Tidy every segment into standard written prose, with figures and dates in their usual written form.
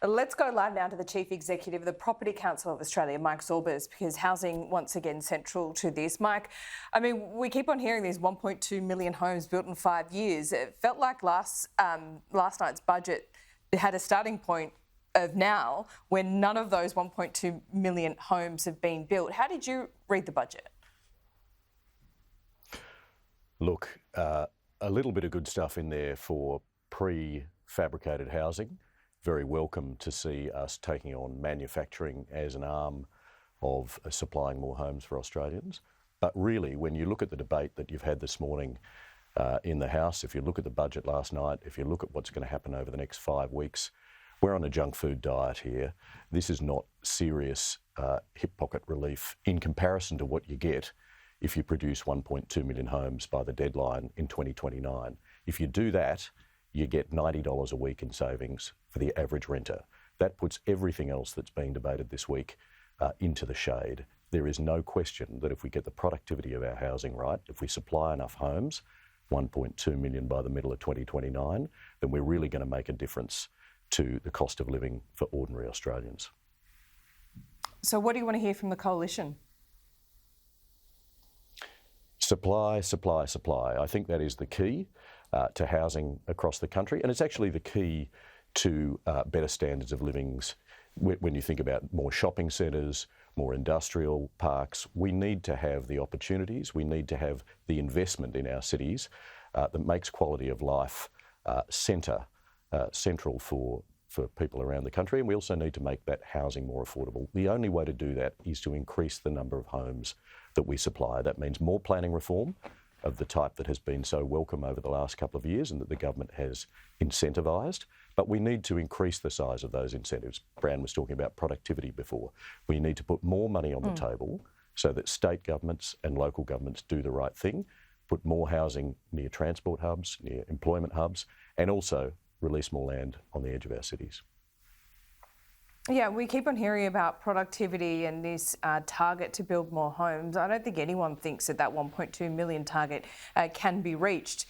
Let's go live now to the Chief Executive of the Property Council of Australia, Mike Zorbas, because housing, once again, central to this. Mike, I mean, we keep on hearing these 1.2 million homes built in 5 years. It felt like last night's budget had a starting point of now when none of those 1.2 million homes have been built. How did you read the budget? Look, a little bit of good stuff in there for prefabricated housing. Very welcome to see us taking on manufacturing as an arm of supplying more homes for Australians. But really, when you look at the debate that you've had this morning in the House, if you look at the budget last night, if you look at what's going to happen over the next 5 weeks, we're on a junk food diet here. This is not serious hip pocket relief in comparison to what you get if you produce 1.2 million homes by the deadline in 2029. If you do that, you get $90 a week in savings for the average renter. That puts everything else that's being debated this week into the shade. There is no question that if we get the productivity of our housing right, if we supply enough homes, 1.2 million by the middle of 2029, then we're really going to make a difference to the cost of living for ordinary Australians. So what do you want to hear from the Coalition? Supply, supply, supply. I think that is the key to housing across the country, and it's actually the key to better standards of livings. When you think about more shopping centres, more industrial parks, we need to have the opportunities, we need to have the investment in our cities that makes quality of life central for people around the country, and we also need to make that housing more affordable. The only way to do that is to increase the number of homes that we supply. That means more planning reform of the type that has been so welcome over the last couple of years and that the government has incentivised, but we need to increase the size of those incentives. Bran was talking about productivity before. We need to put more money on the table so that state governments and local governments do the right thing, put more housing near transport hubs, near employment hubs, and also release more land on the edge of our cities. Yeah, we keep on hearing about productivity and this target to build more homes. I don't think anyone thinks that 1.2 million target can be reached.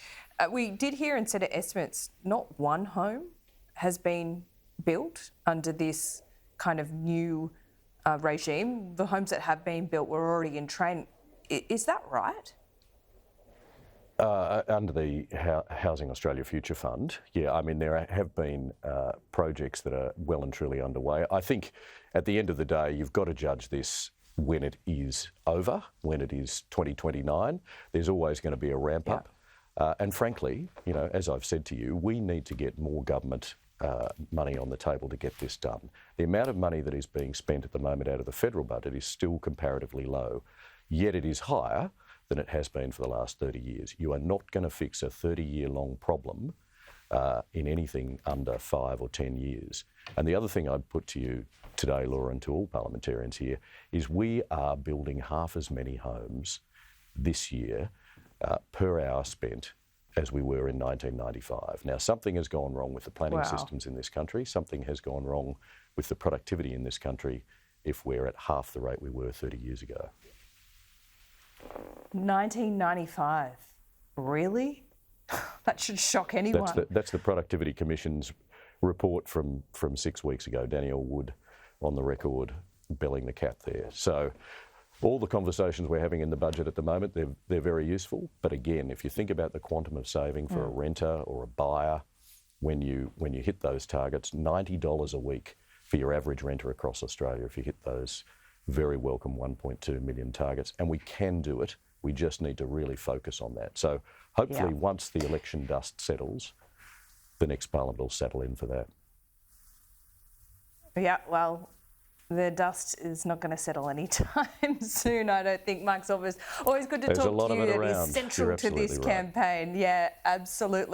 We did hear in set of estimates, not one home has been built under this kind of new regime. The homes that have been built were already in train. Is that right? Under the Housing Australia Future Fund, yeah, I mean, there have been projects that are well and truly underway. I think at the end of the day, you've got to judge this when it is over, when it is 2029. There's always going to be a ramp up. And frankly, you know, as I've said to you, we need to get more government money on the table to get this done. The amount of money that is being spent at the moment out of the federal budget is still comparatively low, yet it is higher than it has been for the last 30 years. You are not going to fix a 30-year-long problem in anything under 5 or 10 years. And the other thing I'd put to you today, Laura, and to all parliamentarians here, is we are building half as many homes this year per hour spent as we were in 1995. Now, something has gone wrong with the planning systems in this country. Something has gone wrong with the productivity in this country if we're at half the rate we were 30 years ago. 1995, really? That should shock anyone. That's the Productivity Commission's report from 6 weeks ago. Danielle Wood on the record belling the cat there. So all the conversations we're having in the budget at the moment, they're very useful. But again, if you think about the quantum of saving for a renter or a buyer, when you hit those targets, $90 a week for your average renter across Australia, if you hit those very welcome 1.2 million targets, and we can do it. We just need to really focus on that. So hopefully once the election dust settles, the next parliament will settle in for that. Yeah, well, the dust is not going to settle anytime soon, I don't think. Mike Zorbas, always good to talk to you. It is central to this campaign. Yeah, absolutely.